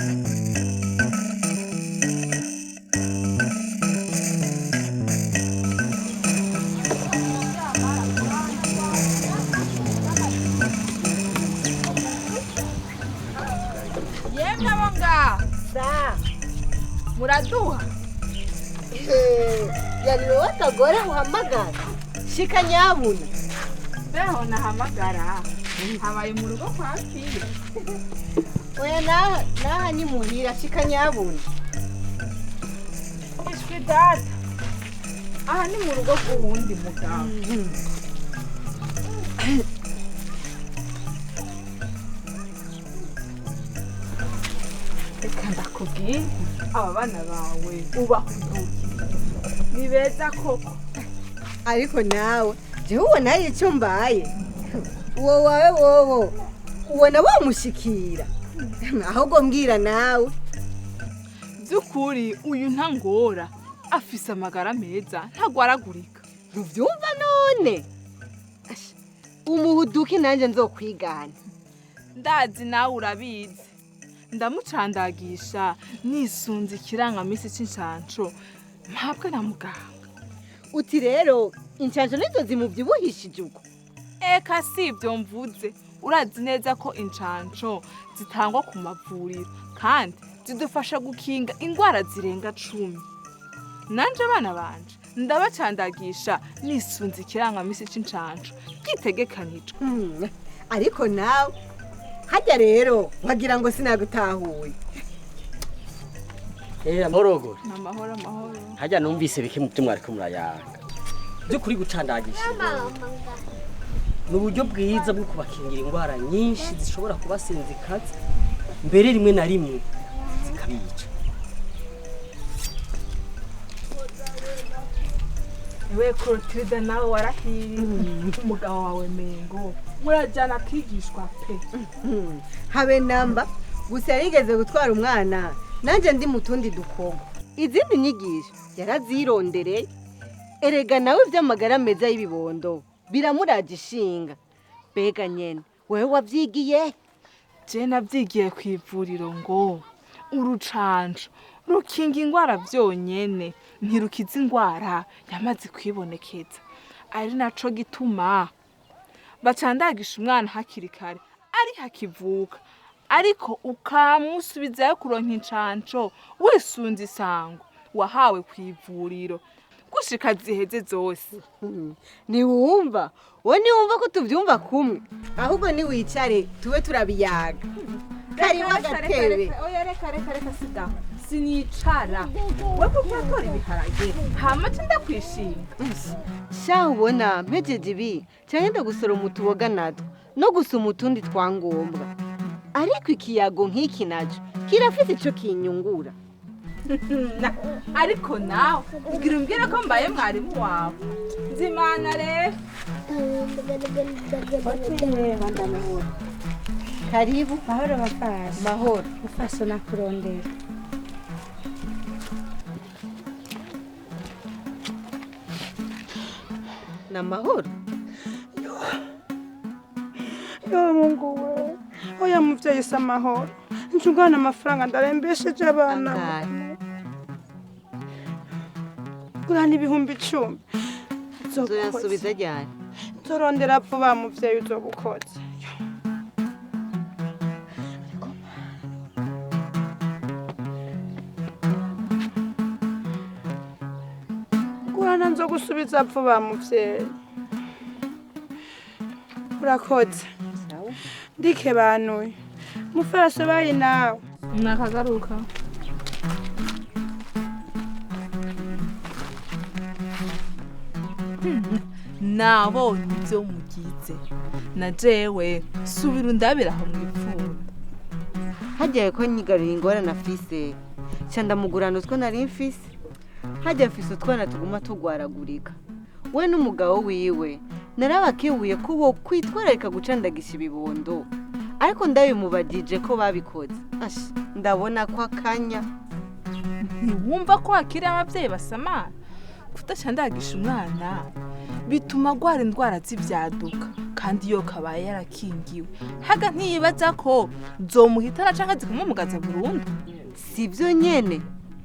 Yemwe bonga. Sa. Muraduha. Yani wewe kagore uhamagara. Shika nyabuna. Beho nahamagara. Habaye mu rugo kwa Pili. Oya naha ni muhira shika nyabuna. Ishwi data. Aha ni mu rugo rw'uwundi mugabo. Reka ndakubwire aba bana bawe ubahuduke. Ni beza koko. Ariko nawe je ubona icyo mbaye. Wowe ubona bamushikira. Ahubwo mbwira nawe. Byukuri uyu ntangora afise amagara meza ntagwaragurika. Ntuvyumva none? Umuhuduki nanje nzokwigana. Ndazi nawe urabizi. Ndamucandagisha nisunze ikirangamisi c'incanco mpabwe na muganga. Uti rero incanco nizo zimuvyibuhishije uko. Eka sivyo mvuze. Urazi neza ko incanco zitangwa ku mavuriro kandi zidufasha gukinga ingwara zirenga 10. Nanje abana banje ndabacandagisha nisunze ikirangamisi c'incanco gitegekanijwe. Ariko nawe hajya rero wagira ngo sinagutahuye. Amahoro. Amahoro. Hajya numvise bike mu byumwari ko murayanga. Byo kuri gucandagisha. N'uburyo bwiza bwo kubakingira ingwara nyinshi zishobora kubasinzikaza mbere rimwe na rimwe zikabica. Ewe Kurikira nawe warahiri umugabo wawe mengo murajana kwigishwa pe. Habe namba gusa yarigeze gutwara umwana nanje ndi mutundi dukogo. Izindi nyigisho yarazirondereye. Erega nawe vy'amagara meza y'ibibondo biramuraje ishinga. Bega nyene wewe wavyigiye? Je navyigiye kwivuriro ngo urucanco rukinga ingwara vyonyene ntirukiza ingwara yamaze kwibonekeza. Ari naco gituma bacandagisha umwana hakiri kare ari hakivuka. Ariko ukamusubizayo kuronka incanco wisunze isango wahawe kwivuriro gushika ziheze zose. Niwumva ko tuvyumva kumwe ahubwo ni wicare tube turabiyaga. Kari wagatebe. Oya reka sigaho. Sinicara. Wewe kuyatora ibiharage hama ndakwishimira. Sha ubona mpejeje ibi cyane ndagusoroma utuboga natwo no gusuma utundi twangombwa. Ariko ikiyago nk'iki naco kirafite ico kinyungura. Ariko nawe umbwira ko mbaye mwarimu wawe. Nzimana rero. Karibu. Mahoro bafasha. Mahoro. Ufasha nakurondera. Na mahoro. Yo Mungu we. Oya muvyeyi sa mahoro. Njungana amafaranga ndarembesheje abana. Kurana ibihumbi 10. Zoyansubiza ryari? Torondera vuba muvyeyi uzogukoze. Kurana nzogusubiza vuba muvyeyi. Urakoze. Ndike banuye. Mufasha bayi nawe. Nakagaruka. Nabonye ibyo mugize. Na jewe subira undabira aho mwipfunda. Hagiye ko nyigarura ingorane afise. Cyanda mugurana utwo nari mfise. Hajya afise utwana tuguma tugwaragurika. We n'umugabo wiwe narabakibuye ko bo kwitwararika gucandagisha ibibondo. Ariko ndabimubagije ko babikoze. Ashi ndabona ko akanya. Ntiwumva ko hakiri abavyeyi basamara. Kudacandagisha umwana bituma gwara indwara z'ivyaduka kandi yo kabaye yarakingiwe haga ntiyibaza ko zomuhitana canke zikamumugaza burundu. sivyo nyene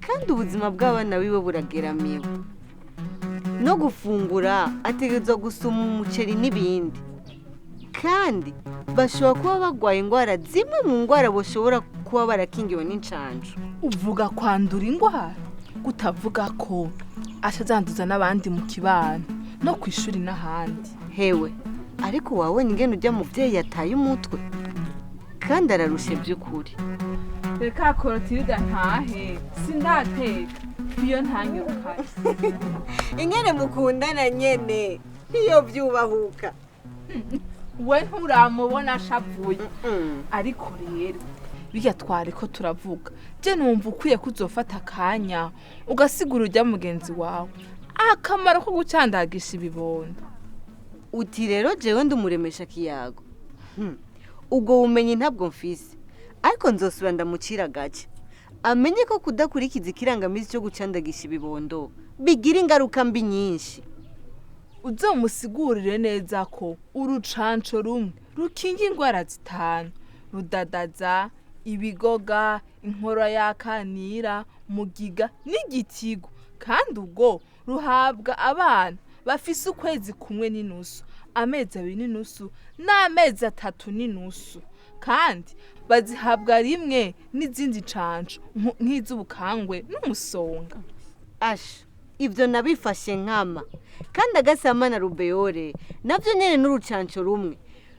kandi ubuzima bw'abana biwe burageramiwe no gufungura ategerezwa gusuma umuceri n'ibindi kandi bashobora kuba bagwaye indwara zimwe mu ndwara boshobora kuba barakingiwe n'incanco. Uvuga kwandura indwara gutavuga ko ashazanduza n'abandi mu kibano no kwishuri n'ahandi. Hewe ariko wawe ingene ujya muvyeyi yataye umutwe kandi ararushe by'ukuri. Reka Kurikira ntahe sindateka iyo ntanyurukaye. ingene mukundana nyene iyo vyubahuka. We nturamubona ashavuye ariko rero bijya twariko turavuga je numva ukwiye kuzofata akanya ugasigura ujya mugenzi wawe akamaro ko gucandagisha ibibondo. Uti rero jewe ndumuremesha kiyago ubwo bumenyi ntabwo mfise ariko nzosubira ndamucira gace amenye ko kudakurikiza ikirangamisi cyo gucandagisha ibibondo bigira ingaruka mbi nyinshi. Uzomusigurire neza ko urucanco rumwe rukinga indwara zitanu: rudadaza, ibigoga, inkora y'akanira, mugiga n'igitigo, kandi ubwo ruhabwa abana bafise ukwezi kumwe n'inusu, amezi 2 n'inusu n'amezi 3 n'inusu, kandi bazihabwa rimwe n'izindi canco nk'iz'ubukangwe n'umusonga. Asha ivyo nabifashe nkama kandi agasama na rubeyore navyo nyene n'urucanco rumwe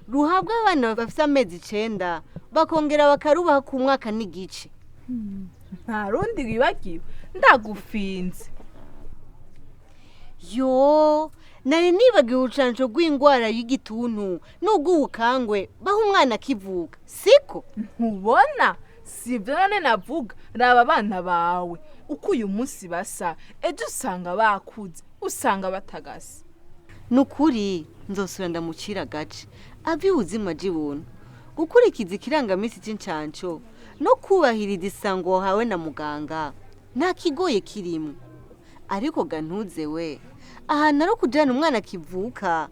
ruhabwa abana bafise amezi 9 bakongera bakarubaha ku mwaka n'igice. Nta rundi wibagiwe ndagufinze. Yo nari nibagiwe urucanco rw'indwara y'igituntu n'ubw'ubukangwe baho umwana akivuka siko ntubona sivyo none navuga raba abana bawe uko uyu munsi basa ejo usanga bakuze usanga batagase. nukuri nzosubira ndamucira gace avi ubuzima jibuntu gukurikiza ikirangamisi c'incanco no kubahiriza isango wahawe na muganga nta kigoye kirimo. Ariko gantuze we ahantu ari kujana umwana kivuka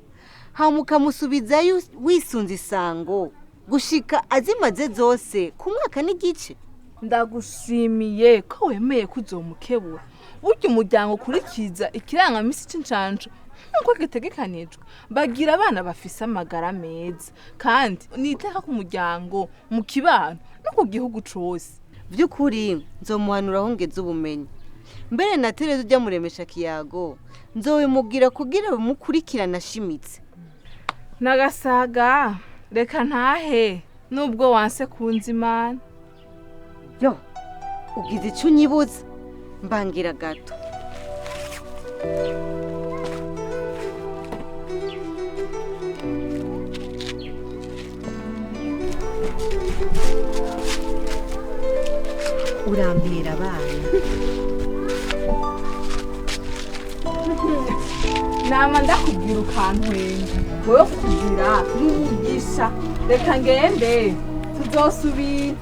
hamuka musubizayo wisunze isango gushika azimaze zose ku mwaka n'igice. Ndagushimiye ko wemeye kuzomukebura burya umuryango kurikiza ikirangamisi c'incanco nkuko gitegekanijwe bagira abana bafise amagara meza kandi niteka ku muryango mu kibano no ku gihugu cose. Vy'ukuri nzomuhanura ngeze ubumenyi mbere natereze ujya muremesha kiyago nzobimubwira kugira bumukurikirana ashimitse. Nagasaga reka ntahe nubwo wanse kunza Imana. Yo ugize ico unyibuza mbangira gato. Urambira abana nama ndakubwira ukantwenga wowe kugira n'umugisha. Reka ngende tuzosubira.